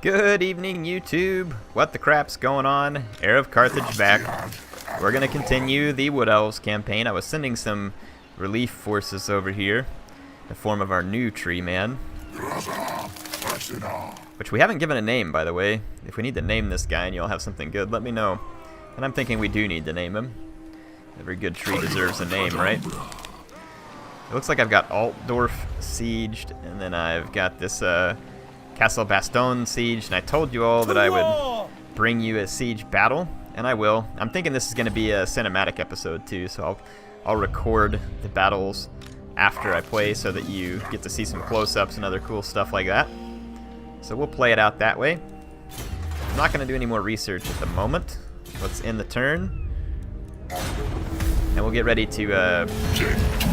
Good evening, YouTube. What the crap's going on? HeirofCarthage back. We're gonna continue the Wood Elves campaign. I was sending some relief forces over here in the form of our new tree man, which we haven't given a name, by the way. If we need to name this guy and you'll have something good, let me know. And I'm thinking we do need to name him. Every good tree deserves a name, right? It looks like I've got Altdorf sieged, and then I've got this Castle Baston sieged, and I told you all that I would bring you a siege battle, and I will. I'm thinking this is going to be a cinematic episode too, so I'll record the battles after I play so that you get to see some close-ups and other cool stuff like that. So we'll play it out that way. I'm not going to do any more research at the moment. Let's end the turn, and we'll get ready to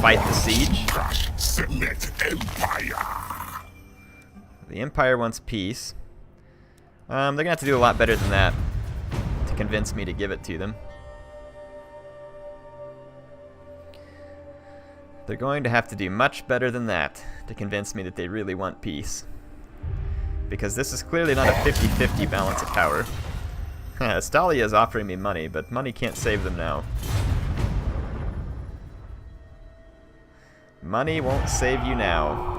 fight the siege. The Empire wants peace. They're going to have to do a lot better than that to convince me to give it to them. They're going to have to do much better than that to convince me that they really want peace. Because this is clearly not a 50-50 balance of power. Stalia is offering me money, but money can't save them now. Money won't save you now.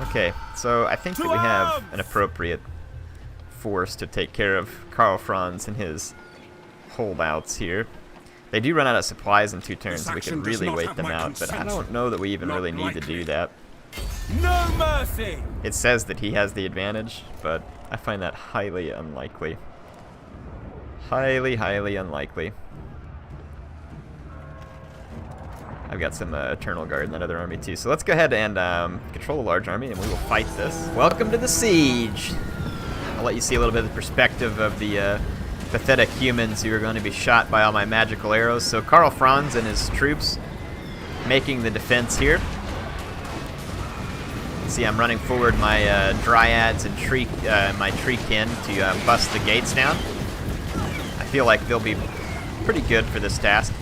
Okay, so I think that we have an appropriate force to take care of Karl Franz and his holdouts here. They do run out of supplies in 2 turns, so we can really wait them out, but I don't know that we even really need to do that. No mercy! It says that he has the advantage, but I find that highly unlikely. Highly, highly unlikely. I've got some Eternal Guard in that other army too. So let's go ahead and control a large army, and we will fight this. Welcome to the siege! I'll let you see a little bit of the perspective of the pathetic humans who are going to be shot by all my magical arrows. So Karl Franz and his troops making the defense here. See, I'm running forward my dryads and my treekin to bust the gates down. I feel like they'll be pretty good for this task.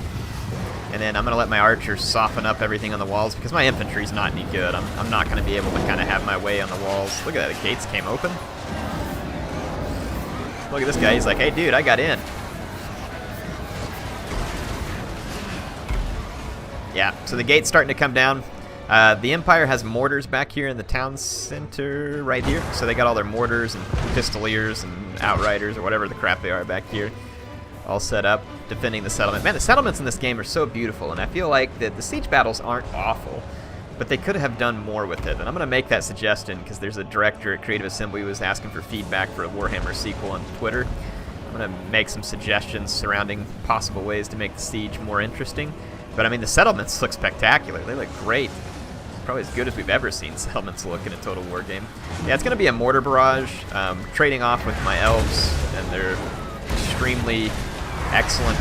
And then I'm going to let my archers soften up everything on the walls because my infantry's not any good. I'm not going to be able to kind of have my way on the walls. Look at that, the gates came open. Look at this guy, he's like, hey dude, I got in. Yeah, so the gate's starting to come down. The Empire has mortars back here in the town center right here. So they got all their mortars and pistoliers and outriders or whatever the crap they are back here, all set up, defending the settlement. Man, the settlements in this game are so beautiful, and I feel like that the siege battles aren't awful, but they could have done more with it. And I'm going to make that suggestion because there's a director at Creative Assembly who was asking for feedback for a Warhammer sequel on Twitter. I'm going to make some suggestions surrounding possible ways to make the siege more interesting. But I mean, the settlements look spectacular. They look great. Probably as good as we've ever seen settlements look in a Total War game. Yeah, it's going to be a mortar barrage, trading off with my elves and their extremely excellent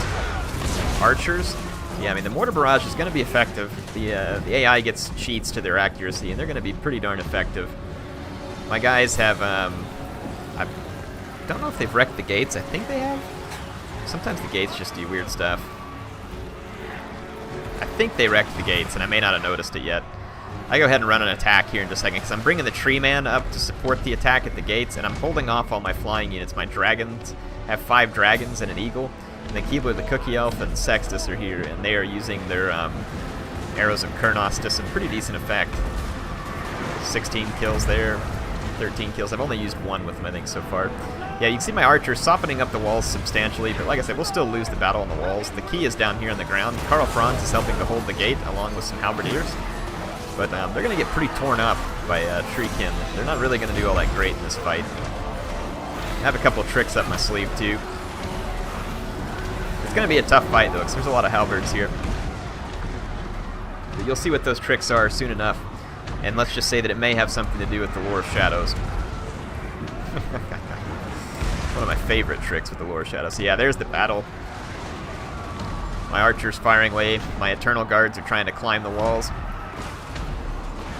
archers. Yeah, I mean, the mortar barrage is going to be effective. The AI gets cheats to their accuracy, and they're going to be pretty darn effective. My guys have, I don't know if they've wrecked the gates. I think they have. Sometimes the gates just do weird stuff. I think they wrecked the gates, and I may not have noticed it yet. I go ahead and run an attack here in just a second, because I'm bringing the tree man up to support the attack at the gates, and I'm holding off all my flying units. My dragons have 5 dragons and an eagle. And the Keebler, the Cookie Elf, and Sextus are here, and they are using their arrows of Kurnos to some pretty decent effect. 16 kills there, 13 kills. I've only used 1 with them, I think, so far. Yeah, you can see my archers softening up the walls substantially, but like I said, we'll still lose the battle on the walls. The key is down here on the ground. Karl Franz is helping to hold the gate, along with some halberdiers. But they're going to get pretty torn up by treekin. They're not really going to do all that great in this fight. I have a couple of tricks up my sleeve, too. It's going to be a tough fight, though, because there's a lot of halberds here. But you'll see what those tricks are soon enough. And let's just say that it may have something to do with the Lore of Shadows. One of my favorite tricks with the Lore of Shadows. So yeah, there's the battle. My archers firing away. My Eternal Guards are trying to climb the walls.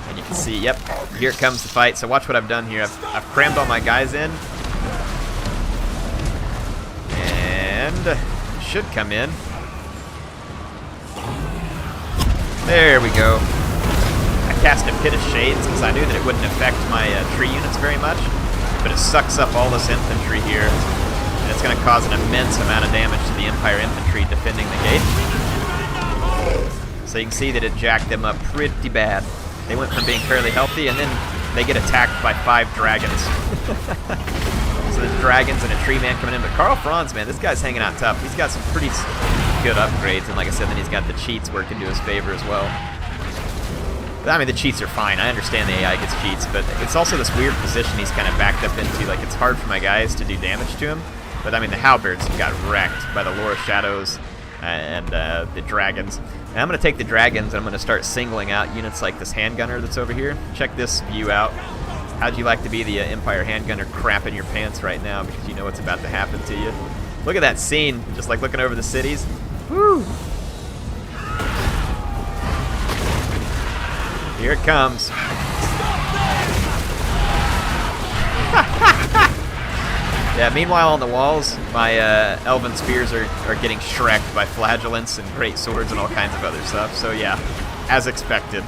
And you can see, yep, here comes the fight. So watch what I've done here. I've crammed all my guys in. And should come in. There we go. I cast a Pit of Shades because I knew that it wouldn't affect my tree units very much, but it sucks up all this infantry here, and it's going to cause an immense amount of damage to the Empire infantry defending the gate. So you can see that it jacked them up pretty bad. They went from being fairly healthy, and then they get attacked by 5 dragons. So there's dragons and a tree man coming in, but Karl Franz, man, this guy's hanging out tough. He's got some pretty good upgrades, and like I said, then he's got the cheats working to his favor as well. But, I mean, the cheats are fine. I understand the AI gets cheats, but it's also this weird position he's kind of backed up into. Like, it's hard for my guys to do damage to him, but I mean, the halberds got wrecked by the Lore of Shadows and the dragons. And I'm going to take the dragons, and I'm going to start singling out units like this handgunner that's over here. Check this view out. How'd you like to be the Empire handgunner crapping your pants right now because you know what's about to happen to you? Look at that scene, just like looking over the cities. Woo! Here it comes. Yeah, meanwhile on the walls, my elven spears are getting shreked by flagellants and great swords and all kinds of other stuff. So yeah, as expected.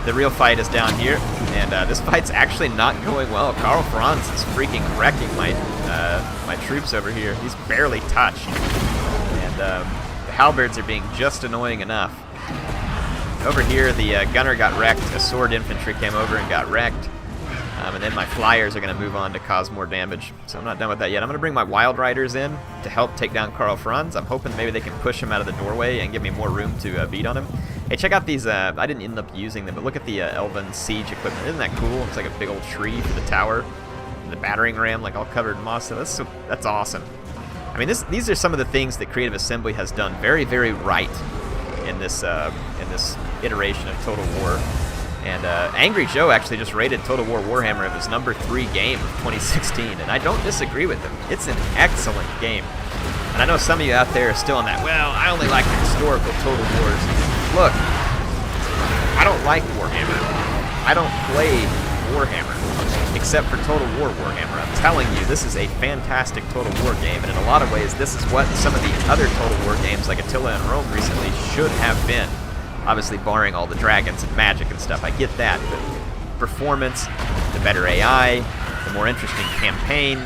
The real fight is down here, and this fight's actually not going well. Karl Franz is freaking wrecking my my troops over here. He's barely touched, and the halberds are being just annoying enough. Over here, the gunner got wrecked. A sword infantry came over and got wrecked, and then my flyers are going to move on to cause more damage. So I'm not done with that yet. I'm going to bring my wild riders in to help take down Karl Franz. I'm hoping maybe they can push him out of the doorway and give me more room to beat on him. Hey, check out these, I didn't end up using them, but look at the elven siege equipment. Isn't that cool? It's like a big old tree for the tower. And the battering ram, like all covered in moss. So that's awesome. I mean, these are some of the things that Creative Assembly has done very, very right in this iteration of Total War. And Angry Joe actually just rated Total War Warhammer as his #3 game of 2016, and I don't disagree with him. It's an excellent game. And I know some of you out there are still on that, well, I only like the historical Total Wars. Look, I don't like Warhammer. I don't play Warhammer, except for Total War Warhammer. I'm telling you, this is a fantastic Total War game, and in a lot of ways, this is what some of the other Total War games, like Attila and Rome recently, should have been. Obviously, barring all the dragons and magic and stuff, I get that, but performance, the better AI, the more interesting campaign,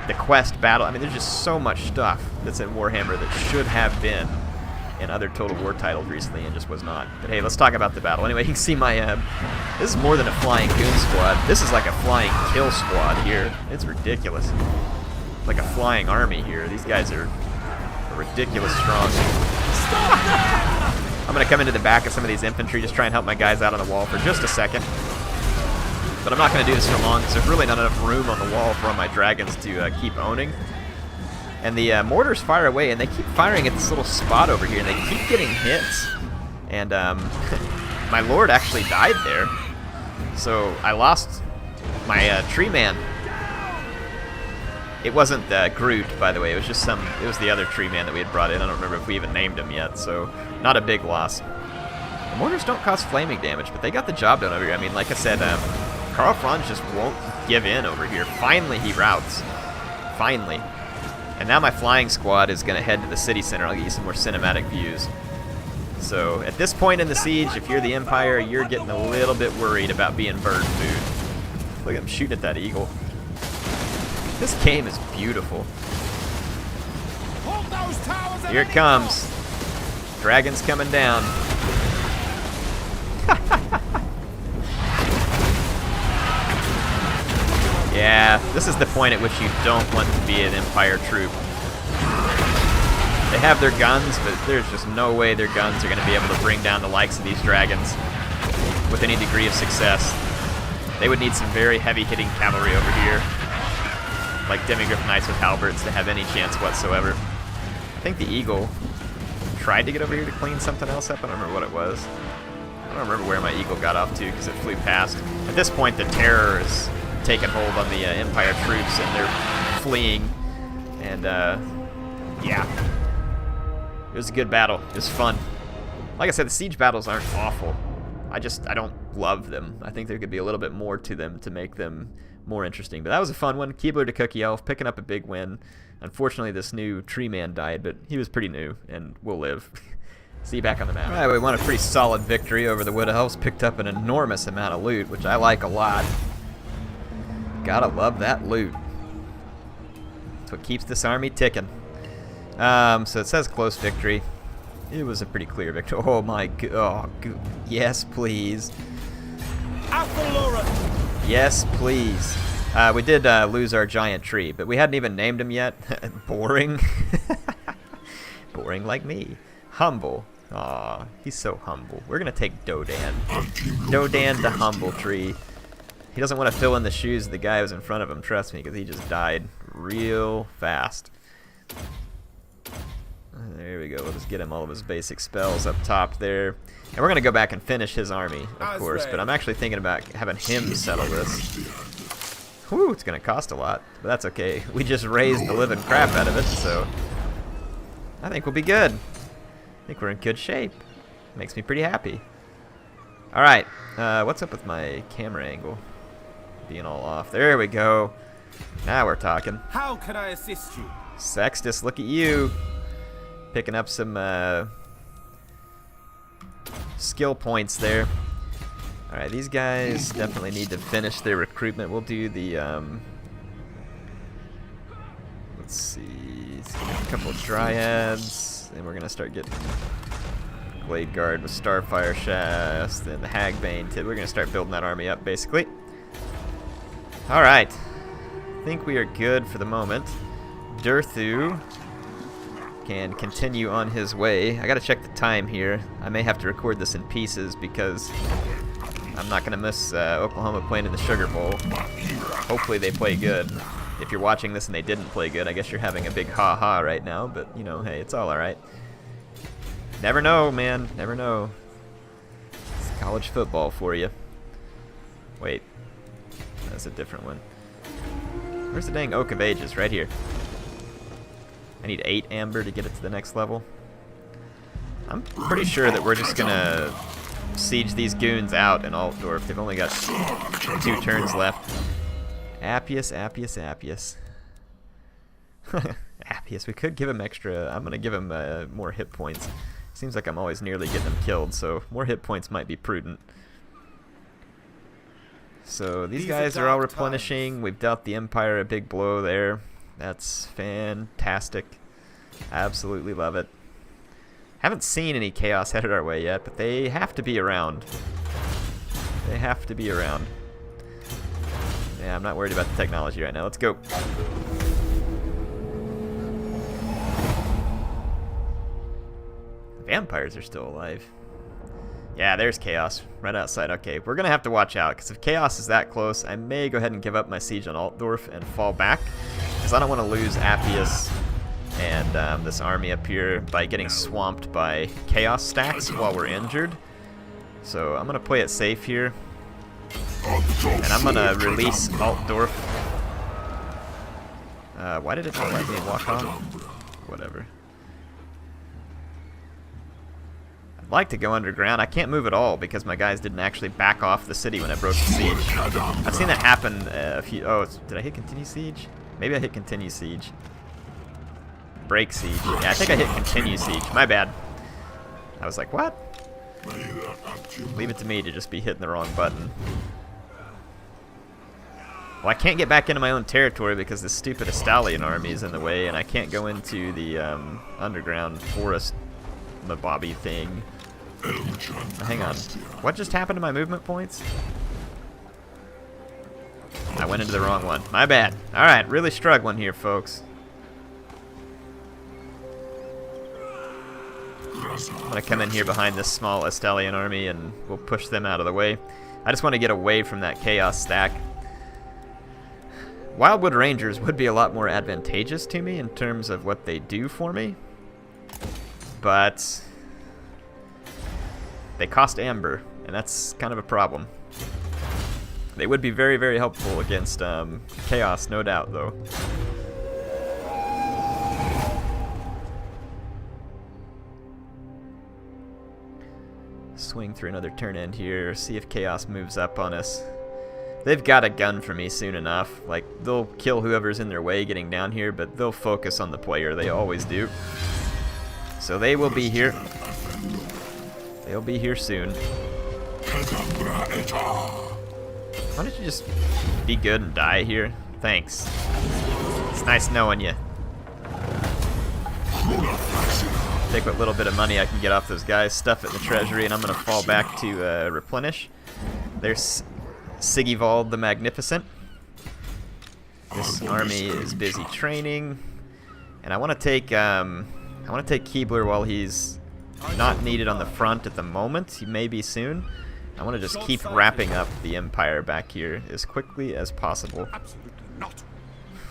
the quest battle, I mean, there's just so much stuff that's in Warhammer that should have been in other Total War titles recently and just was not. But hey, let's talk about the battle. Anyway, you can see my, this is more than a flying goon squad. This is like a flying kill squad here. It's ridiculous. Like a flying army here. These guys are ridiculous strong. I'm going to come into the back of some of these infantry, just try and help my guys out on the wall for just a second. But I'm not going to do this for long because there's really not enough room on the wall for my dragons to keep owning. And the mortars fire away, and they keep firing at this little spot over here, and they keep getting hits. And my lord actually died there. So I lost my tree man. It wasn't Groot, by the way. It was just it was the other tree man that we had brought in. I don't remember if we even named him yet, so not a big loss. The mortars don't cause flaming damage, but they got the job done over here. I mean, like I said, Karl Franz just won't give in over here. Finally, he routs. Finally. And now my flying squad is going to head to the city center. I'll get you some more cinematic views. So, at this point in the siege, if you're the Empire, you're getting a little bit worried about being bird food. Look at him shooting at that eagle. This game is beautiful. Here it comes. Dragon's coming down. Yeah, this is the point at which you don't want to be an Empire troop. They have their guns, but there's just no way their guns are going to be able to bring down the likes of these dragons with any degree of success. They would need some very heavy-hitting cavalry over here, like Demigryph Knights with halberds, to have any chance whatsoever. I think the eagle tried to get over here to clean something else up. I don't remember what it was. I don't remember where my eagle got off to because it flew past. At this point, the terror is taking hold on the Empire troops, and they're fleeing. And yeah, it was a good battle. It was fun. Like I said, the siege battles aren't awful. I don't love them. I think there could be a little bit more to them to make them more interesting. But that was a fun one. Keebler to Cookie Elf, picking up a big win. Unfortunately, this new tree man died, but he was pretty new and will live. See you back on the map. Alright, we won a pretty solid victory over the Wood Elves. Picked up an enormous amount of loot, which I like a lot. Gotta love that loot. That's what keeps this army ticking. So it says close victory. It was a pretty clear victory. Oh my god. Oh, yes, please. Yes, please. We did lose our giant tree, but we hadn't even named him yet. Boring. Boring like me. Humble. Aw, he's so humble. We're gonna take Dodan. Dodan the humble tree. He doesn't want to fill in the shoes of the guy who's in front of him, trust me, because he just died real fast. There we go. We'll just get him all of his basic spells up top there. And we're going to go back and finish his army, of course, but I'm actually thinking about having him settle this. Whew, it's going to cost a lot, but that's okay. We just raised the living crap out of it, so I think we'll be good. I think we're in good shape. Makes me pretty happy. Alright, what's up with my camera angle? Being all off. There we go. Now we're talking. How can I assist you? Sextus, look at you. Picking up some skill points there. Alright, these guys definitely need to finish their recruitment. We'll do the, let's see, a couple of dryads. Then we're going to start getting Blade Guard with Starfire Shafts, then the Hagbane. We're going to start building that army up, basically. Alright. I think we are good for the moment. Durthu can continue on his way. I gotta check the time here. I may have to record this in pieces because I'm not gonna miss Oklahoma playing in the Sugar Bowl. Hopefully they play good. If you're watching this and they didn't play good, I guess you're having a big ha-ha right now, but you know, hey, it's all alright. Never know, man. Never know. It's college football for you. Wait. That's a different one. Where's the dang Oak of Ages? Right here. I need 8 amber to get it to the next level. I'm pretty sure that we're just gonna siege these goons out in Altdorf. They've only got 2 turns left. Appius, Appius, Appius. Appius, we could give him extra. I'm gonna give him more hit points. Seems like I'm always nearly getting him killed, so more hit points might be prudent. So these guys are all replenishing. We've dealt the Empire a big blow there. That's fantastic. Absolutely love it. Haven't seen any chaos headed our way yet, but they have to be around. They have to be around. Yeah, I'm not worried about the technology right now. Let's go. Vampires are still alive. Yeah, there's Chaos right outside. Okay, we're going to have to watch out, because if Chaos is that close, I may go ahead and give up my siege on Altdorf and fall back, because I don't want to lose Appius and this army up here by getting swamped by Chaos stacks while we're injured. So I'm going to play it safe here, and I'm going to release Altdorf. Why did it not let me walk on? Whatever. I'd like to go underground. I can't move at all because my guys didn't actually back off the city when I broke the siege. I've seen that happen a few... Oh, did I hit continue siege? Maybe I hit continue siege. Break siege. Yeah, I think I hit continue siege. My bad. I was like, what? Leave it to me to just be hitting the wrong button. Well, I can't get back into my own territory because this stupid Estalian army is in the way, and I can't go into the underground forest mabobby thing. Hang on. What just happened to my movement points? I went into the wrong one. My bad. Alright, really struggling here, folks. I'm going to come in here behind this small Estalian army and we'll push them out of the way. I just want to get away from that Chaos stack. Wildwood Rangers would be a lot more advantageous to me in terms of what they do for me. But they cost amber, and that's kind of a problem. They would be very, very helpful against Chaos, no doubt, though. Swing through another turn end here, see if Chaos moves up on us. They've got a gun for me soon enough. Like, they'll kill whoever's in their way getting down here, but they'll focus on the player. They always do. So they will be here. They'll be here soon. Why don't you just be good and die here? Thanks. It's nice knowing you. Take what little bit of money I can get off those guys, stuff it in the treasury, and I'm going to fall back to replenish. There's Sigivald the Magnificent. This army is busy training, and I want to take Keebler while he's not needed on the front at the moment. He may be soon. I want to just keep wrapping up the Empire back here as quickly as possible. Absolutely not.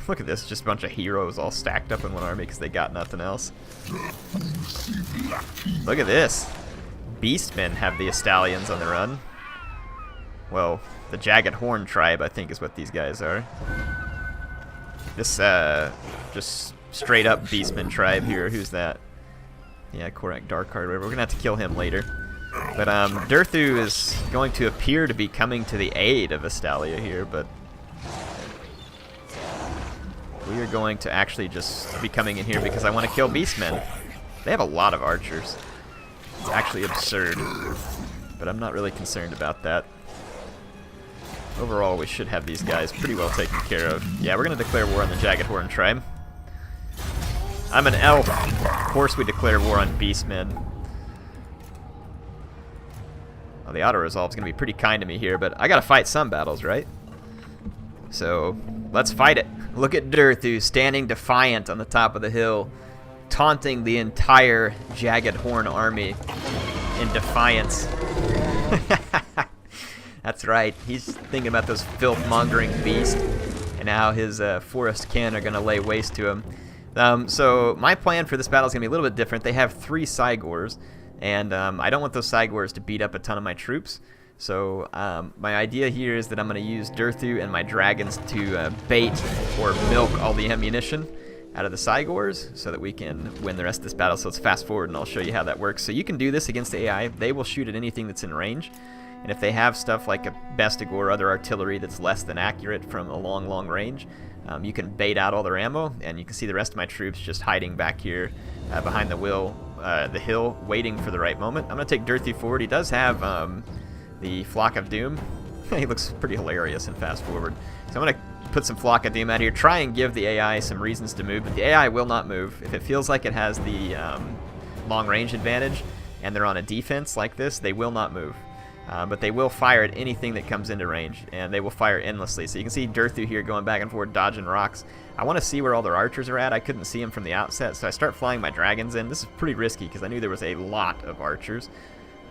Look at this, just a bunch of heroes all stacked up in one army because they got nothing else. Look at this. Beastmen have the Stallions on the run. Well, the Jagged Horn tribe, I think, is what these guys are. This, just straight up Beastmen tribe here. Who's that? Yeah, Korak Darkheart, whatever. We're gonna have to kill him later. But, Durthu is going to appear to be coming to the aid of Astalia here, but we are going to actually just be coming in here because I want to kill Beastmen. They have a lot of archers. It's actually absurd, but I'm not really concerned about that. Overall, we should have these guys pretty well taken care of. Yeah, we're going to declare war on the Jagged Horn tribe. I'm an elf. Of course we declare war on Beastmen. Well, the auto-resolve is going to be pretty kind to me here, but I got to fight some battles, right? So, let's fight it. Look at Durthu standing defiant on the top of the hill, taunting the entire Jagged Horn army in defiance. That's right. He's thinking about those filth-mongering beasts and how his forest kin are going to lay waste to him. So my plan for this battle is going to be a little bit different. They have 3 Cygors, and I don't want those Cygors to beat up a ton of my troops. So my idea here is that I'm going to use Durthu and my dragons to bait or milk all the ammunition out of the Cygors so that we can win the rest of this battle. So let's fast forward and I'll show you how that works. So you can do this against the AI. They will shoot at anything that's in range. And if they have stuff like a Bestigor or other artillery that's less than accurate from a long, long range, you can bait out all their ammo, and you can see the rest of my troops just hiding back here behind the hill, waiting for the right moment. I'm going to take Durthu forward. He does have the Flock of Doom. He looks pretty hilarious in fast forward. So I'm going to put some Flock of Doom out here, try and give the AI some reasons to move, but the AI will not move. If it feels like it has the long range advantage and they're on a defense like this, they will not move. But they will fire at anything that comes into range, and they will fire endlessly. So you can see Durthu here going back and forth, dodging rocks. I want to see where all their archers are at. I couldn't see them from the outset, so I start flying my dragons in. This is pretty risky because I knew there was a lot of archers.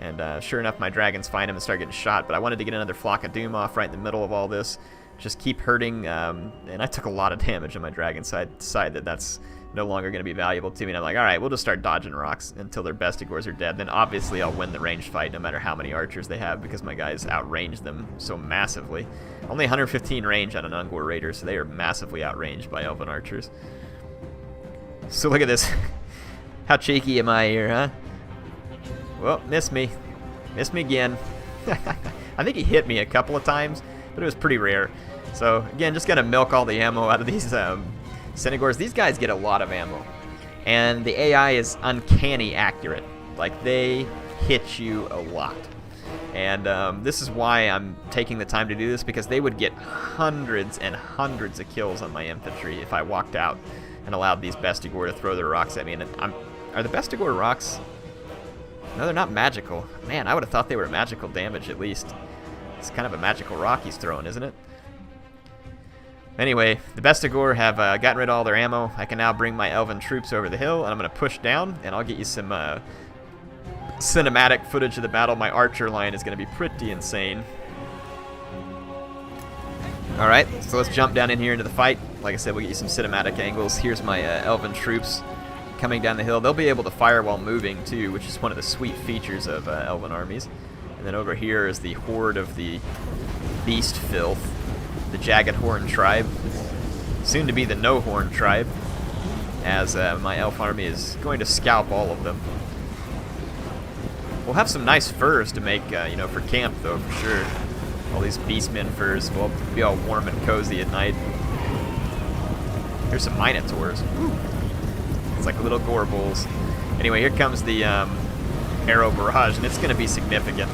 And sure enough, my dragons find them and start getting shot. But I wanted to get another Flock of Doom off right in the middle of all this. Just keep hurting. And I took a lot of damage on my dragon, so I decided that that's no longer going to be valuable to me. And I'm like, all right, we'll just start dodging rocks until their Bestigors are dead. Then obviously I'll win the ranged fight no matter how many archers they have because my guys outrange them so massively. Only 115 range on an Ungor Raider, so they are massively outranged by Elven archers. So look at this. How cheeky am I here, huh? Well, missed me. Missed me again. I think he hit me a couple of times, but it was pretty rare. So again, just gonna milk all the ammo out of these Synagors. These guys get a lot of ammo, and the AI is uncanny accurate. Like, they hit you a lot. And this is why I'm taking the time to do this, because they would get hundreds and hundreds of kills on my infantry if I walked out and allowed these Bestigor to throw their rocks at me. And are the Bestigor rocks? No, they're not magical. Man, I would have thought they were magical damage at least. It's kind of a magical rock he's throwing, isn't it? Anyway, the Bestigor have gotten rid of all their ammo. I can now bring my elven troops over the hill, and I'm going to push down, and I'll get you some cinematic footage of the battle. My archer line is going to be pretty insane. Alright, so let's jump down in here into the fight. Like I said, we'll get you some cinematic angles. Here's my elven troops coming down the hill. They'll be able to fire while moving, too, which is one of the sweet features of elven armies. And then over here is the horde of the beast filth. The Jagged Horn tribe, soon to be the No Horn tribe, as my elf army is going to scalp all of them. We'll have some nice furs to make, you know, for camp though, for sure. All these Beastmen furs will be all warm and cozy at night. Here's some Minotaurs. Ooh. It's like little gore bulls. Anyway, here comes the arrow barrage, and it's going to be significant.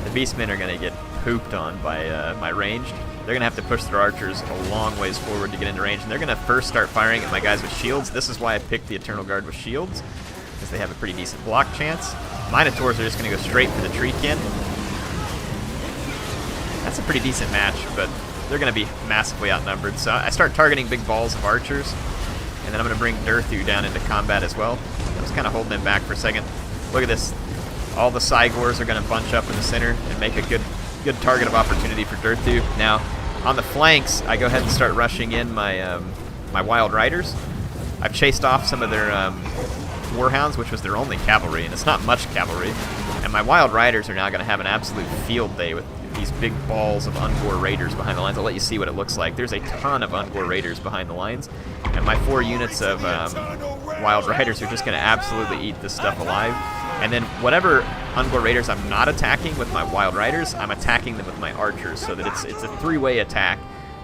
The Beastmen are going to get pooped on by my ranged. They're going to have to push their archers a long ways forward to get into range, and they're going to first start firing at my guys with shields. This is why I picked the Eternal Guard with shields, because they have a pretty decent block chance. Minotaurs are just going to go straight for the Treekin. That's a pretty decent match, but they're going to be massively outnumbered. So I start targeting big balls of archers, and then I'm going to bring Durthu down into combat as well. I was kind of holding him back for a second. Look at this. All the Cygors are going to bunch up in the center and make a good target of opportunity for Durthu. Now, on the flanks, I go ahead and start rushing in my my Wild Riders. I've chased off some of their Warhounds, which was their only cavalry, and it's not much cavalry. And my Wild Riders are now going to have an absolute field day with these big balls of Ungor Raiders behind the lines. I'll let you see what it looks like. There's a ton of Ungor Raiders behind the lines, and my 4 units of Wild Riders are just going to absolutely eat this stuff alive. And then whatever Ungor Raiders I'm not attacking with my Wild Riders, I'm attacking them with my archers, so that it's a 3-way attack,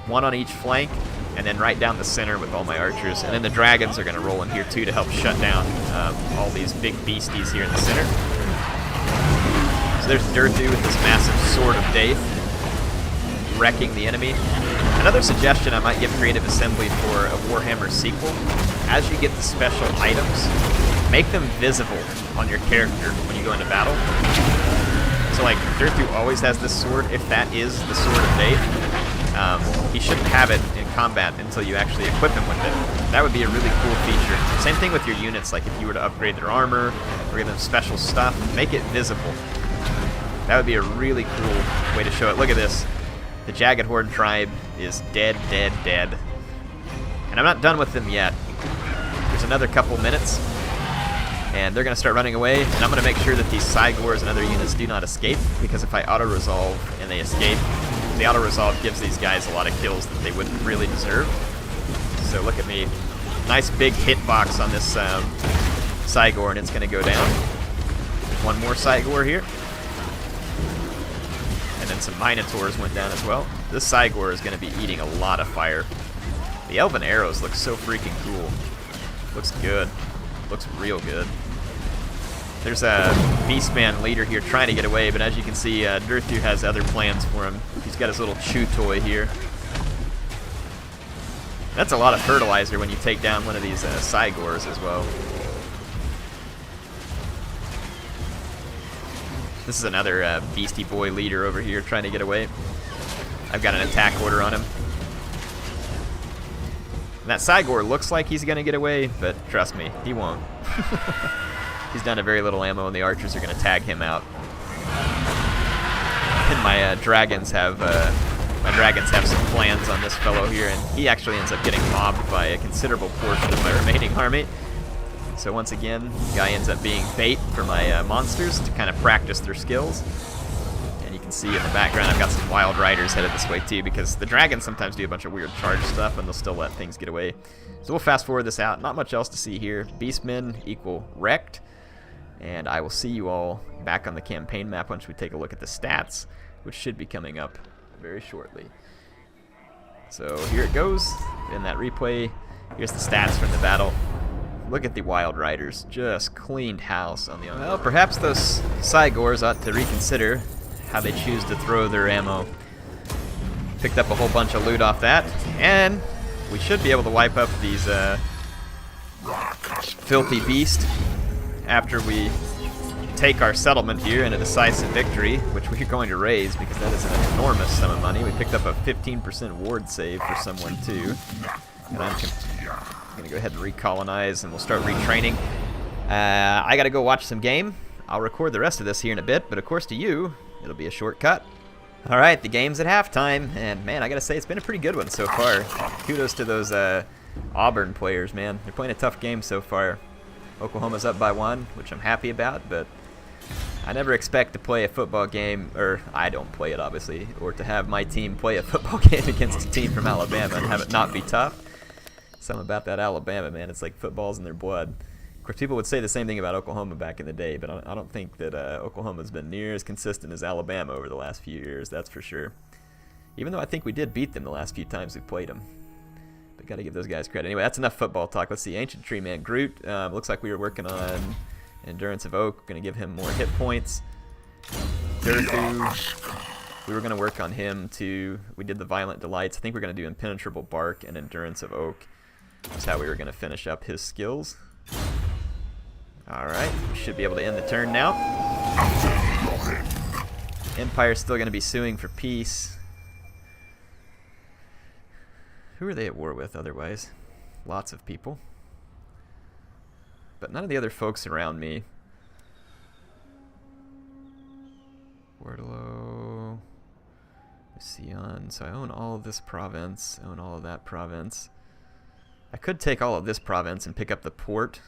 1 on each flank, and then right down the center with all my archers. And then the dragons are going to roll in here too to help shut down all these big beasties here in the center. So there's Durthu with this massive Sword of Death, wrecking the enemy. Another suggestion I might give Creative Assembly for a Warhammer sequel: as you get the special items, make them visible on your character when you go into battle. So like, Durthu always has this sword. If that is the Sword of Death, he shouldn't have it in combat until you actually equip him with it. That would be a really cool feature. Same thing with your units, like if you were to upgrade their armor or give them special stuff, make it visible. That would be a really cool way to show it. Look at this. The Jagged Horde tribe is dead, dead, dead. And I'm not done with them yet. There's another couple minutes, and they're going to start running away, and I'm going to make sure that these Cygors and other units do not escape, because if I auto-resolve and they escape, the auto-resolve gives these guys a lot of kills that they wouldn't really deserve. So look at me. Nice big hitbox on this Cygor, and it's going to go down. There's one more Cygor here. And then some Minotaurs went down as well. This Cygor is going to be eating a lot of fire. The Elven arrows look so freaking cool. Looks good. Looks real good. There's a Beastman leader here trying to get away, but as you can see, Durthu has other plans for him. He's got his little chew toy here. That's a lot of fertilizer when you take down one of these Cygors as well. This is another Beastie Boy leader over here trying to get away. I've got an attack order on him. And that Cygor looks like he's going to get away, but trust me, he won't. He's down to very little ammo, and the archers are going to tag him out. And my dragons have some plans on this fellow here, and he actually ends up getting mobbed by a considerable portion of my remaining army. So once again, the guy ends up being bait for my monsters to kind of practice their skills. And you can see in the background I've got some Wild Riders headed this way too, because the dragons sometimes do a bunch of weird charge stuff and they'll still let things get away. So we'll fast forward this out. Not much else to see here. Beastmen equal wrecked. And I will see you all back on the campaign map once we take a look at the stats, which should be coming up very shortly. So here it goes in that replay. Here's the stats from the battle. Look at the Wild Riders, just cleaned house on the... Well, perhaps those Cygors ought to reconsider how they choose to throw their ammo. Picked up a whole bunch of loot off that, and we should be able to wipe up these filthy beast after we take our settlement here in a decisive victory, which we're going to raise because that is an enormous sum of money. We picked up a 15% ward save for someone too, and I'm going to go ahead and recolonize, and we'll start retraining. I got to go watch some game. I'll record the rest of this here in a bit, but of course to you, it'll be a shortcut. All right, the game's at halftime, and man, I got to say, it's been a pretty good one so far. Kudos to those Auburn players, man. They're playing a tough game so far. Oklahoma's up by 1, which I'm happy about, but I never expect to play a football game, or I don't play it obviously, or to have my team play a football game against a team from Alabama and have it not be tough. Something about that Alabama, man. It's like football's in their blood. Of course, people would say the same thing about Oklahoma back in the day, but I don't think that Oklahoma's been near as consistent as Alabama over the last few years, that's for sure. Even though I think we did beat them the last few times we played them. But got to give those guys credit. Anyway, that's enough football talk. Let's see. Ancient Tree Man Groot. Looks like we were working on Endurance of Oak, going to give him more hit points. Durthu, we were going to work on him too. We did the Violent Delights. I think we're going to do Impenetrable Bark and Endurance of Oak. That's how we were going to finish up his skills. Alright, we should be able to end the turn now. Empire's still going to be suing for peace. Who are they at war with otherwise? Lots of people. But none of the other folks around me. Wardlow, Sion. So I own all of this province, own all of that province. I could take all of this province and pick up the port.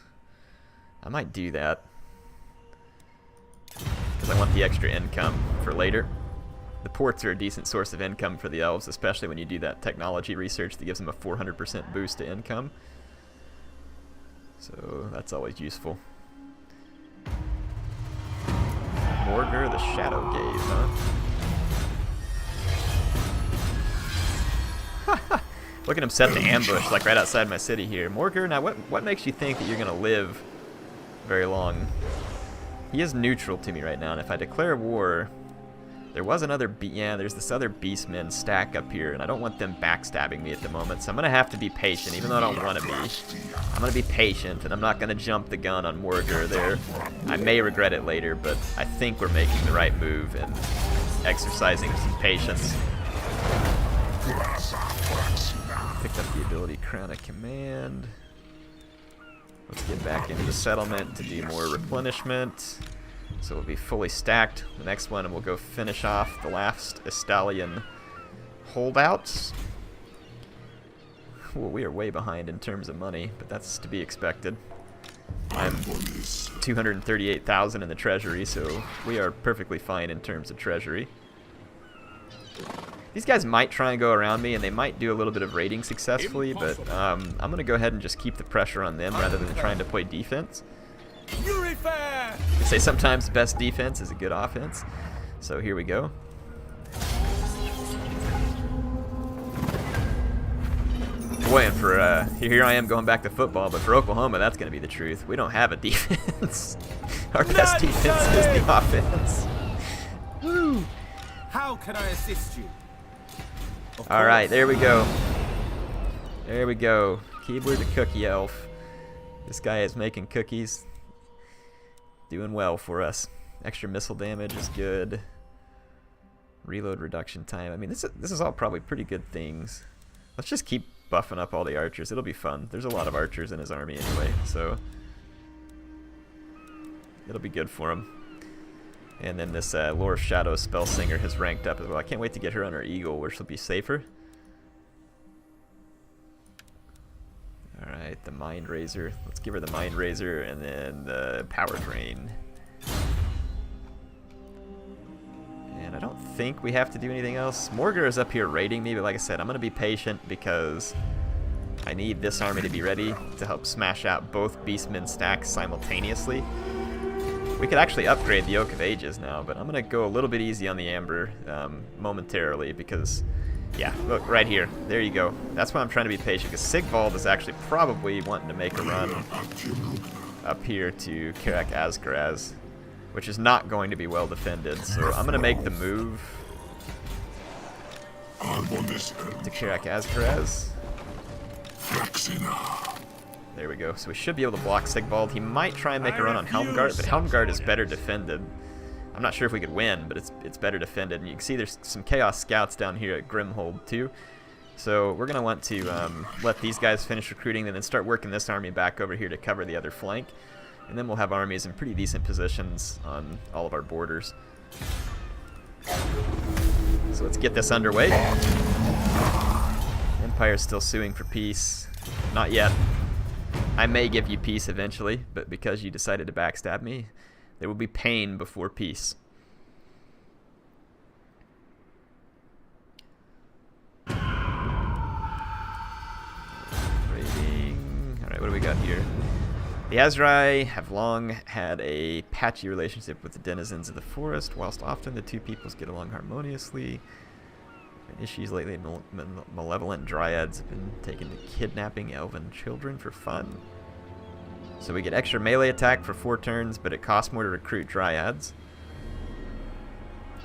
I might do that. Because I want the extra income for later. The ports are a decent source of income for the elves, especially when you do that technology research that gives them a 400% boost to income. So that's always useful. Morgar the Shadow Gaze, huh? Look at him set the ambush like right outside my city here. Morgar, now what makes you think that you're gonna live very long? He is neutral to me right now, and if I declare war, there was another there's this other Beastmen stack up here, and I don't want them backstabbing me at the moment, so I'm gonna have to be patient, even though I don't want to be. I'm gonna be patient, and I'm not gonna jump the gun on Morgar there. I may regret it later, but I think we're making the right move and exercising some patience. Picked up the ability Crown of Command. Let's get back into the settlement to do more replenishment. So we'll be fully stacked. The next one, and we'll go finish off the last Estalian holdouts. Well, we are way behind in terms of money, but that's to be expected. I'm 238,000 in the treasury, so we are perfectly fine in terms of treasury. These guys might try and go around me, and they might do a little bit of raiding successfully, but I'm going to go ahead and just keep the pressure on them rather than trying to play defense. They say sometimes the best defense is a good offense. So here we go. Boy, and for here I am going back to football, but for Oklahoma, that's going to be the truth. We don't have a defense. Our best defense is the offense. Woo! How can I assist you? All right, there we go. There we go. Keebler the Cookie Elf. This guy is making cookies. Doing well for us. Extra missile damage is good. Reload reduction time. I mean, this is all probably pretty good things. Let's just keep buffing up all the archers. It'll be fun. There's a lot of archers in his army anyway, so it'll be good for him. And then this Lore of Shadow Spell Singer has ranked up as well. I can't wait to get her on her Eagle, where she'll be safer. Alright, the Mind Razor. Let's give her the Mind Razor and then the Power Drain. And I don't think we have to do anything else. Morgar is up here raiding me, but like I said, I'm going to be patient because I need this army to be ready to help smash out both Beastmen stacks simultaneously. We could actually upgrade the Oak of Ages now, but I'm going to go a little bit easy on the Amber momentarily because... yeah, look, right here. There you go. That's why I'm trying to be patient, because Sigvald is actually probably wanting to make a run up here to Karak Azkaraz, which is not going to be well defended. So I'm going to make the move to Karak Azkaraz. There we go. So we should be able to block Sigvald. He might try and make a run on Helmgart, but Helmgart is better defended. I'm not sure if we could win, but it's better defended. And you can see there's some Chaos Scouts down here at Grimhold too. So we're going to want to let these guys finish recruiting and then start working this army back over here to cover the other flank. And then we'll have armies in pretty decent positions on all of our borders. So let's get this underway. Empire's still suing for peace. Not yet. I may give you peace eventually, but because you decided to backstab me, there will be pain before peace. Raiding. Alright, what do we got here? The Azrai have long had a patchy relationship with the denizens of the forest, whilst often the two peoples get along harmoniously. Issues lately, malevolent dryads have been taken to kidnapping elven children for fun. So we get extra melee attack for 4 turns, but it costs more to recruit dryads.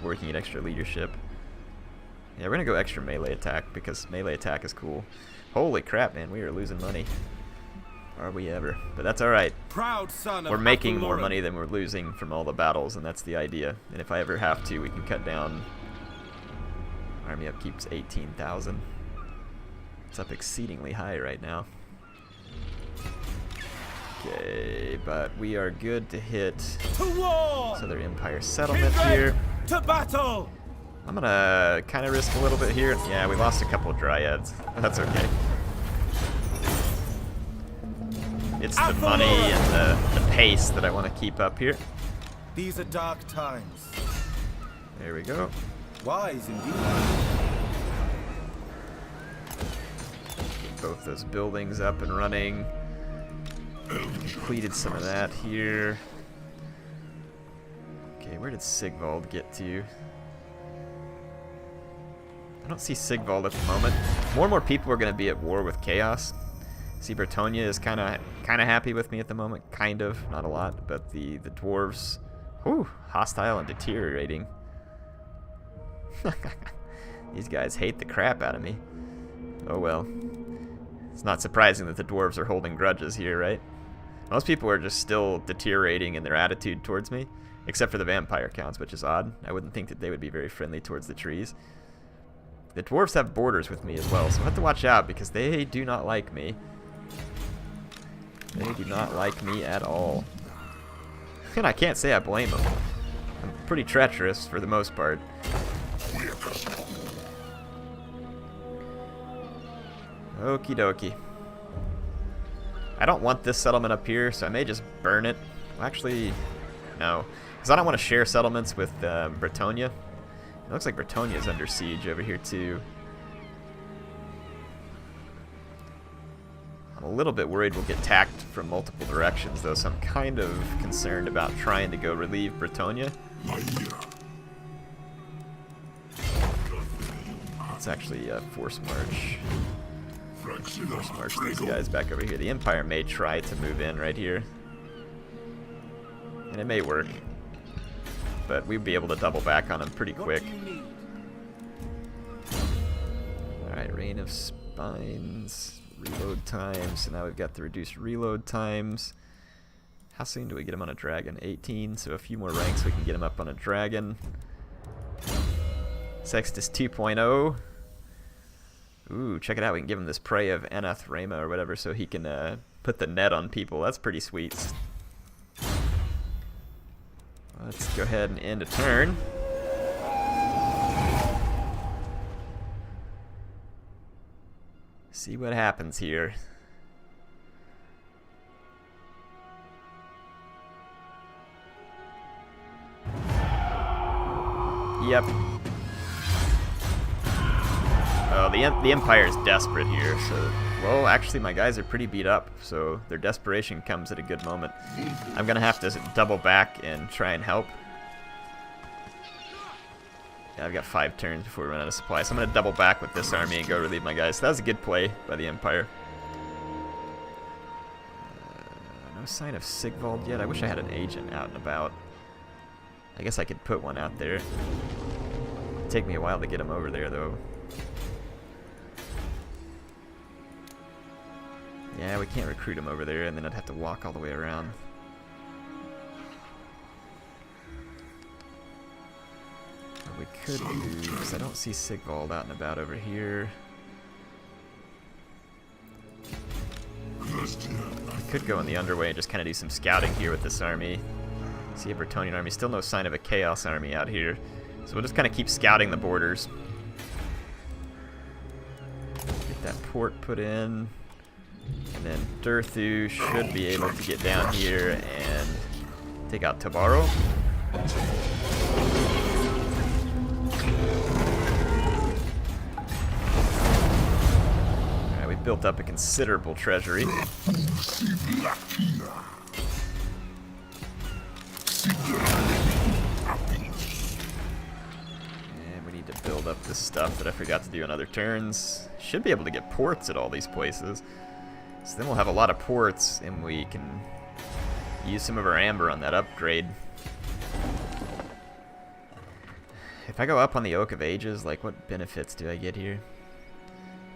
Or we can get extra leadership. Yeah, we're gonna go extra melee attack because melee attack is cool. Holy crap, man, we are losing money. Are we ever? But that's alright. Proud son of We're making more Athelloren. money than we're losing from all the battles, and that's the idea. And if I ever have to, we can cut down. Army upkeep's 18,000. It's up exceedingly high right now. Okay, but we are good to hit To war! this other Empire settlement Kindred, here. to battle! I'm gonna kind of risk a little bit here. Yeah, we lost a couple of dryads. That's okay. It's the money and the pace that I want to keep up here. These are dark times. There we go. Wise indeed. Get both those buildings up and running. Completed some of that here. Okay, where did Sigvald get to? I don't see Sigvald at the moment. More and more people are going to be at war with Chaos. See, Bretonia is kind of happy with me at the moment. Kind of, not a lot, but the dwarves, whew, hostile and deteriorating. These guys hate the crap out of me. Oh well. It's not surprising that the dwarves are holding grudges here, right? Most people are just still deteriorating in their attitude towards me, except for the vampire counts, which is odd. I wouldn't think that they would be very friendly towards the trees. The dwarves have borders with me as well, so I have to watch out because they do not like me. They do not like me at all. And I can't say I blame them. I'm pretty treacherous for the most part. Okie dokie. I don't want this settlement up here, so I may just burn it. Well, actually, no. Because I don't want to share settlements with Bretonia. It looks like Bretonia is under siege over here, too. I'm a little bit worried we'll get attacked from multiple directions, though, so I'm kind of concerned about trying to go relieve Bretonia. Let's actually force march. Force march these guys back over here. The Empire may try to move in right here. And it may work. But we'd be able to double back on them pretty quick. Alright, Reign of Spines. Reload times. So now we've got the reduced reload times. How soon do we get him on a dragon? 18. So a few more ranks we can get him up on a dragon. Sextus 2.0. Ooh, check it out. We can give him this Prey of Anath Rama or whatever so he can put the net on people. That's pretty sweet. Let's go ahead and end a turn. See what happens here. Yep. Oh, the Empire is desperate here, so... Well, actually, my guys are pretty beat up, so their desperation comes at a good moment. I'm gonna have to double back and try and help. Yeah, I've got 5 turns before we run out of supply, so I'm gonna double back with this army and go relieve my guys. So that was a good play by the Empire. No sign of Sigvald yet. I wish I had an agent out and about. I guess I could put one out there. It'd take me a while to get him over there, though. Yeah, we can't recruit him over there, and then I'd have to walk all the way around. What we could do, because I don't see Sigvald out and about over here. We could go in the underway and just kind of do some scouting here with this army. See a Bretonian army, still no sign of a Chaos army out here. So we'll just kind of keep scouting the borders. Get that port put in. And then Durthu should be able to get down here and take out Tabaro. Alright, we built up a considerable treasury. And we need to build up this stuff that I forgot to do on other turns. Should be able to get ports at all these places. So then we'll have a lot of ports, and we can Use some of our amber on that upgrade. If I go up on the Oak of Ages, like, what benefits do I get here?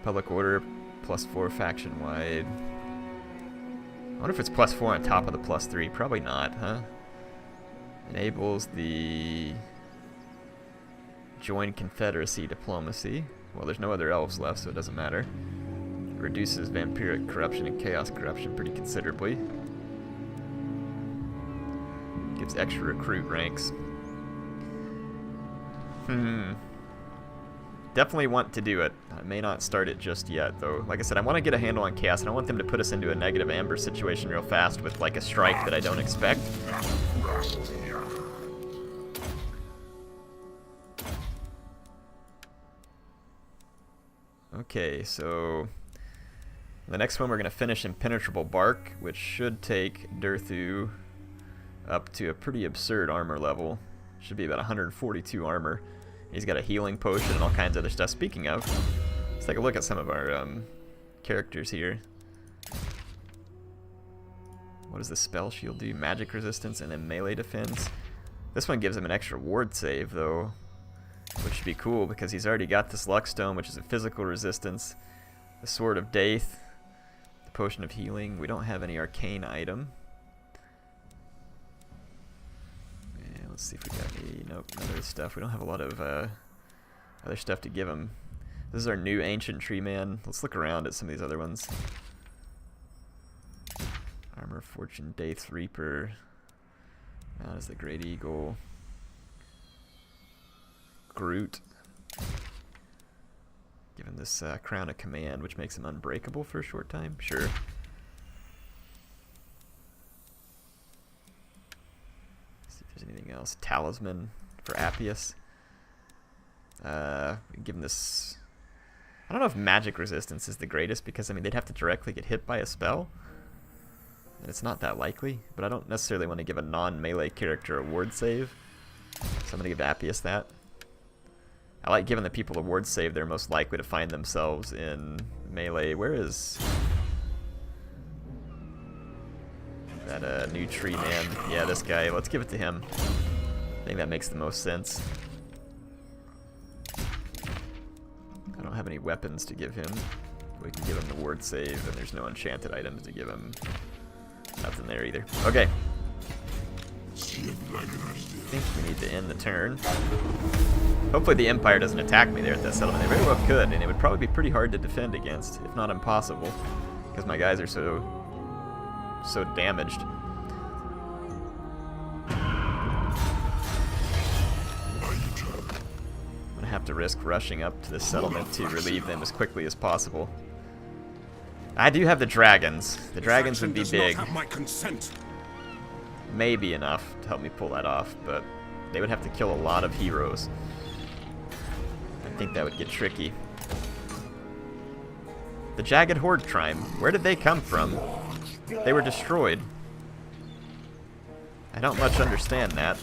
Public order, +4 faction-wide. I wonder if it's +4 on top of the +3. Probably not, huh? Enables the join confederacy diplomacy. Well, there's no other elves left, so it doesn't matter. Reduces vampiric corruption and chaos corruption pretty considerably. Gives extra recruit ranks. Definitely want to do it. I may not start it just yet, though. Like I said, I want to get a handle on chaos, and I want them to put us into a negative amber situation real fast with, like, a strike that I don't expect. Okay, so the next one we're going to finish Impenetrable Bark, which should take Durthu up to a pretty absurd armor level. Should be about 142 armor. He's got a healing potion and all kinds of other stuff. Speaking of, let's take a look at some of our characters here. What does the spell shield do? Magic resistance and then melee defense. This one gives him an extra ward save, though, which should be cool because he's already got this Luck Stone, which is a physical resistance, the Sword of Death, the Potion of Healing. We don't have any arcane item. Yeah, let's see if we got any. Nope, none of this stuff. We don't have a lot of other stuff to give him. This is our new Ancient Tree Man. Let's look around at some of these other ones. Armor, Fortune, Death's Reaper. That is the Great Eagle. Groot. Given this Crown of Command, which makes him unbreakable for a short time. Sure. Let's see if there's anything else. Talisman for Appius. Give him this. I don't know if magic resistance is the greatest because, I mean, they'd have to directly get hit by a spell. And it's not that likely, but I don't necessarily want to give a non-melee character a ward save. So I'm going to give Appius that. I like giving the people a ward save they're most likely to find themselves in melee. Where is that new tree man? Yeah, this guy. Let's give it to him. I think that makes the most sense. I don't have any weapons to give him. We can give him the ward save, and there's no enchanted items to give him. Nothing there either. Okay. I think we need to end the turn. Hopefully the Empire doesn't attack me there at that settlement. They very well could, and it would probably be pretty hard to defend against, if not impossible, because my guys are so damaged. I'm gonna have to risk rushing up to this settlement to relieve them as quickly as possible. I do have the dragons. The dragons would be big. Maybe enough to help me pull that off, but they would have to kill a lot of heroes. I think that would get tricky. The Jagged Horde Trime. Where did they come from? They were destroyed. I don't much understand that.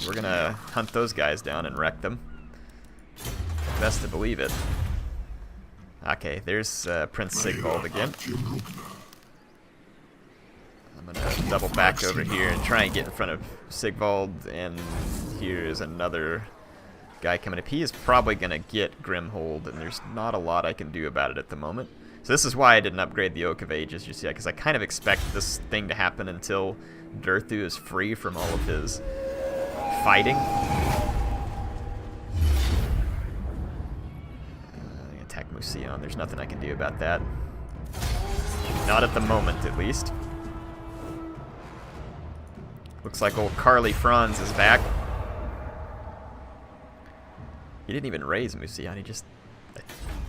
We're gonna hunt those guys down and wreck them. Best to believe it. Okay, there's Prince Sigvald again. I'm gonna double back over here and try and get in front of Sigvald, and here's another guy coming up. He is probably gonna get Grimhold, and there's not a lot I can do about it at the moment. So this is why I didn't upgrade the Oak of Ages just yet, because I kind of expect this thing to happen until Durthu is free from all of his fighting. Attack Musion. There's nothing I can do about that. Not at the moment, at least. Looks like old Carly Franz is back. He didn't even raise Musion. He just,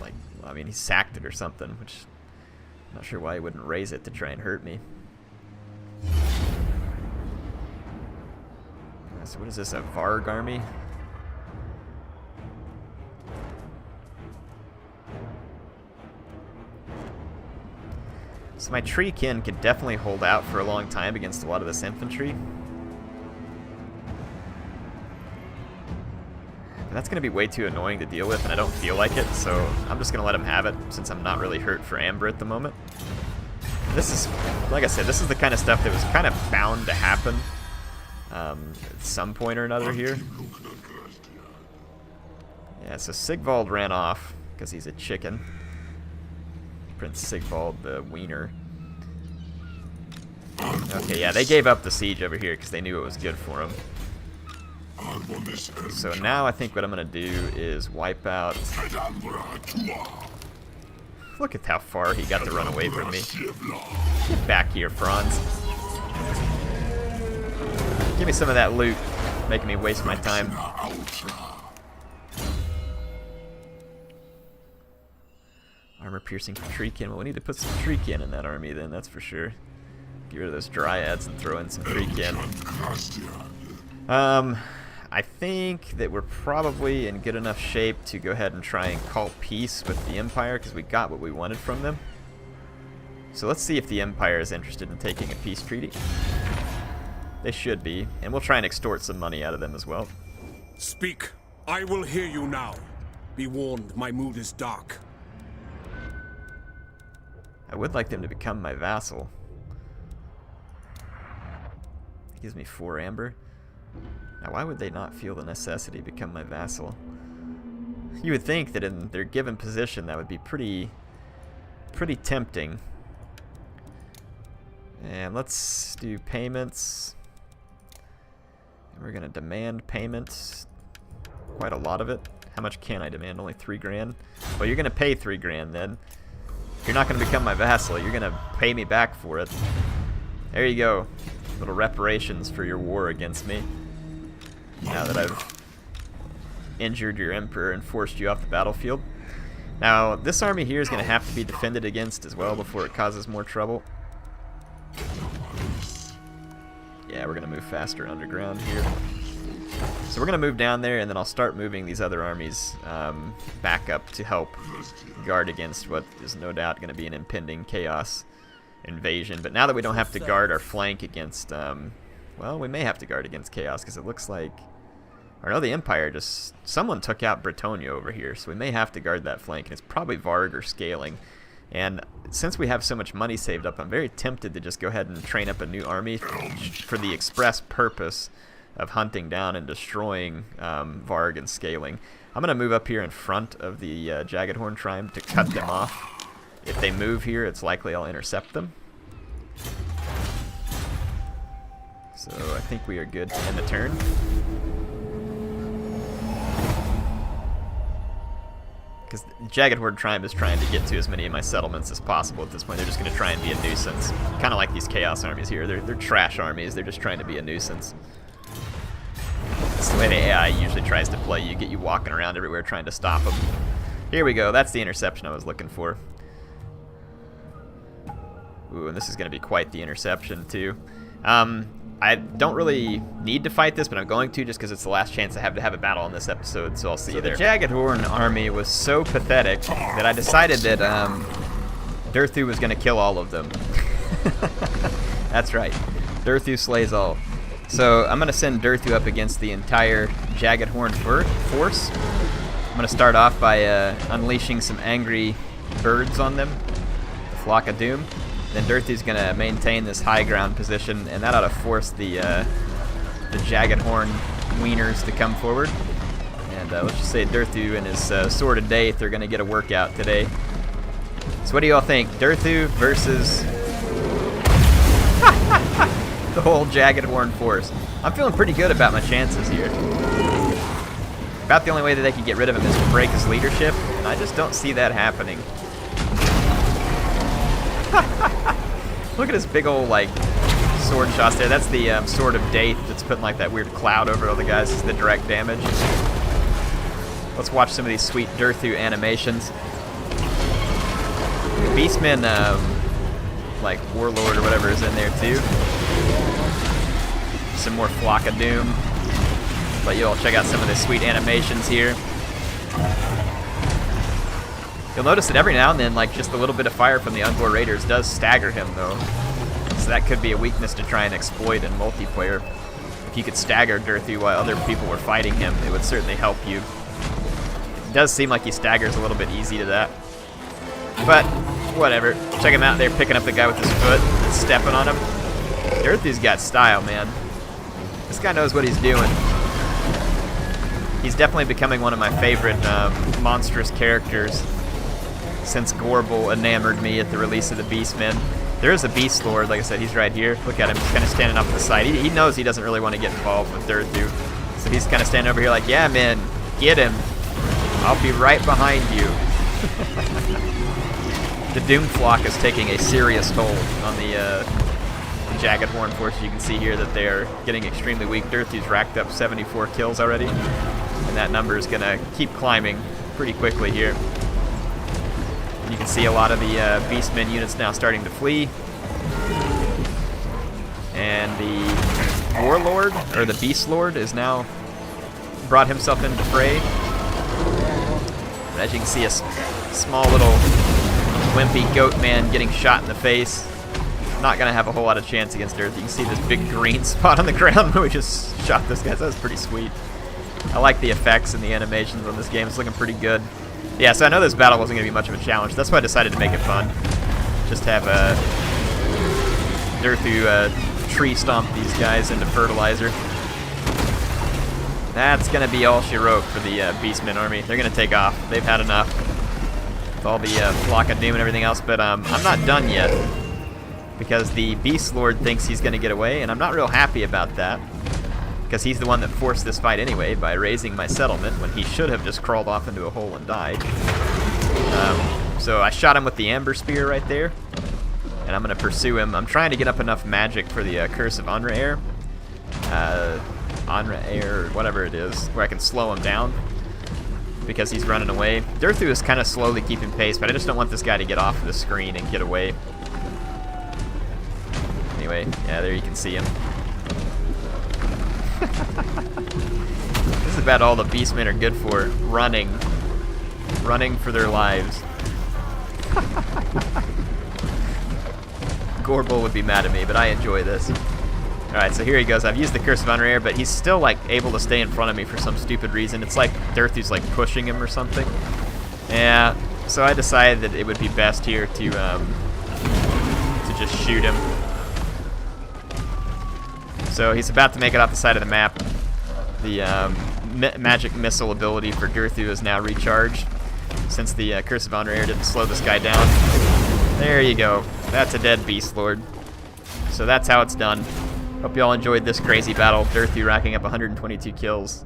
like, well, I mean, he sacked it or something, which I'm not sure why he wouldn't raise it to try and hurt me. So what is this, a Varg army? So my treekin could definitely hold out for a long time against a lot of this infantry. But that's going to be way too annoying to deal with, and I don't feel like it, so I'm just going to let him have it, since I'm not really hurt for Amber at the moment. This is, like I said, this is the kind of stuff that was kind of bound to happen at some point or another here. Yeah, so Sigvald ran off because he's a chicken. Prince Sigvald, the wiener. Okay, yeah, they gave up the siege over here because they knew it was good for them. So now I think what I'm going to do is wipe out... Look at how far he got to run away from me. Get back here, Franz. Give me some of that loot, making me waste my time. Armor-piercing Treekin. Well, we need to put some Treekin in that army then, that's for sure. Get rid of those Dryads and throw in some Treekin. I think that we're probably in good enough shape to go ahead and try and call peace with the Empire, because we got what we wanted from them. So let's see if the Empire is interested in taking a peace treaty. They should be, and we'll try and extort some money out of them as well. Speak. I will hear you now. Be warned, my mood is dark. I would like them to become my vassal. It gives me 4 amber. Now, why would they not feel the necessity to become my vassal? You would think that in their given position that would be pretty tempting. And let's do payments. And we're going to demand payments. Quite a lot of it. How much can I demand? Only 3 grand? Well, you're going to pay 3 grand then. You're not going to become my vassal. You're going to pay me back for it. There you go. Little reparations for your war against me. Now that I've injured your emperor and forced you off the battlefield. Now, this army here is going to have to be defended against as well before it causes more trouble. Yeah, we're going to move faster underground here. So we're going to move down there, and then I'll start moving these other armies back up to help guard against what is no doubt going to be an impending chaos invasion. But now that we don't have to guard our flank against, well, we may have to guard against chaos, because it looks like, or no, the Empire just, someone took out Bretonia over here, so we may have to guard that flank, and it's probably Varg or scaling. And since we have so much money saved up, I'm very tempted to just go ahead and train up a new army for the express purpose of hunting down and destroying Varg and scaling. I'm going to move up here in front of the Jagged Horn Tribe to cut them off. If they move here, it's likely I'll intercept them. So I think we are good to end the turn. Because Jagged Horde Tribe is trying to get to as many of my settlements as possible at this point. They're just going to try and be a nuisance. Kind of like these Chaos armies here. They're trash armies. They're just trying to be a nuisance. That's the way the AI usually tries to play you. Get you walking around everywhere trying to stop them. Here we go. That's the interception I was looking for. Ooh, and this is going to be quite the interception, too. I don't really need to fight this, but I'm going to just because it's the last chance I have to have a battle in this episode, so I'll see you there. The Jagged Horn army was so pathetic that I decided that Durthu was going to kill all of them. That's right. Durthu slays all. So I'm going to send Durthu up against the entire Jagged Horn force. I'm going to start off by unleashing some angry birds on them, the Flock of Doom. Then Durthu's going to maintain this high ground position, and that ought to force the Jagged Horn wieners to come forward. And let's just say Durthu and his Sword of Daith are going to get a workout today. So what do you all think? Durthu versus the whole Jagged Horn force. I'm feeling pretty good about my chances here. About the only way that they can get rid of him is to break his leadership, and I just don't see that happening. Look at his big old, like, sword shots there. That's the Sword of Daith that's putting, like, that weird cloud over all the guys. This is the direct damage. Let's watch some of these sweet Durthu animations. Beastmen, like, Warlord or whatever is in there, too. Some more Flock of Doom. But you'll check out some of the sweet animations here. You'll notice that every now and then, like, just a little bit of fire from the Ungor Raiders does stagger him, though. So that could be a weakness to try and exploit in multiplayer. If you could stagger Durthu while other people were fighting him, it would certainly help you. It does seem like he staggers a little bit easy to that. But Whatever. Check him out there picking up the guy with his foot and stepping on him. Durthu's got style, man. This guy knows what he's doing. He's definitely becoming one of my favorite monstrous characters since Gorbel enamored me at the release of the Beastmen. There is a Beastlord, like I said, he's right here. Look at him, he's kind of standing off to the side. He knows he doesn't really want to get involved with Durthu. So he's kind of standing over here like, yeah, man, get him. I'll be right behind you. The Doom Flock is taking a serious toll on the Jagged Horn forces. You can see here that they're getting extremely weak. Durthu's racked up 74 kills already, and that number is going to keep climbing pretty quickly here. You can see a lot of the Beastmen units now starting to flee. And the Warlord, or the Beastlord, is now brought himself into the fray. And as you can see, a small little wimpy goat man getting shot in the face. Not going to have a whole lot of chance against Earth. You can see this big green spot on the ground where we just shot this guy. So that was pretty sweet. I like the effects and the animations on this game. It's looking pretty good. Yeah, so I know this battle wasn't going to be much of a challenge. That's why I decided to make it fun. Just have Durthu tree stomp these guys into fertilizer. That's going to be all she wrote for the Beastmen army. They're going to take off. They've had enough with all the Flock of Doom and everything else. But I'm not done yet, because the Beastlord thinks he's going to get away, and I'm not real happy about that, because he's the one that forced this fight anyway by raising my settlement when he should have just crawled off into a hole and died. So I shot him with the Amber Spear right there, and I'm going to pursue him. I'm trying to get up enough magic for the Curse of Anraer, or whatever it is, where I can slow him down, because he's running away. Durthu is kind of slowly keeping pace, but I just don't want this guy to get off the screen and get away. Anyway, yeah, there you can see him. This is about all the Beastmen are good for. Running. Running for their lives. Gorbel would be mad at me, but I enjoy this. Alright, so here he goes. I've used the Curse of Anraer, but he's still like able to stay in front of me for some stupid reason. It's like Durthu's like pushing him or something. Yeah, so I decided that it would be best here to just shoot him. So he's about to make it off the side of the map. The magic missile ability for Durthu is now recharged, since the Curse of Anraer didn't slow this guy down. There you go. That's a dead Beastlord. So that's how it's done. Hope you all enjoyed this crazy battle. Durthu racking up 122 kills,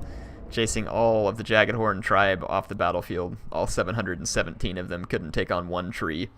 chasing all of the Jagged Horn tribe off the battlefield. All 717 of them couldn't take on one tree.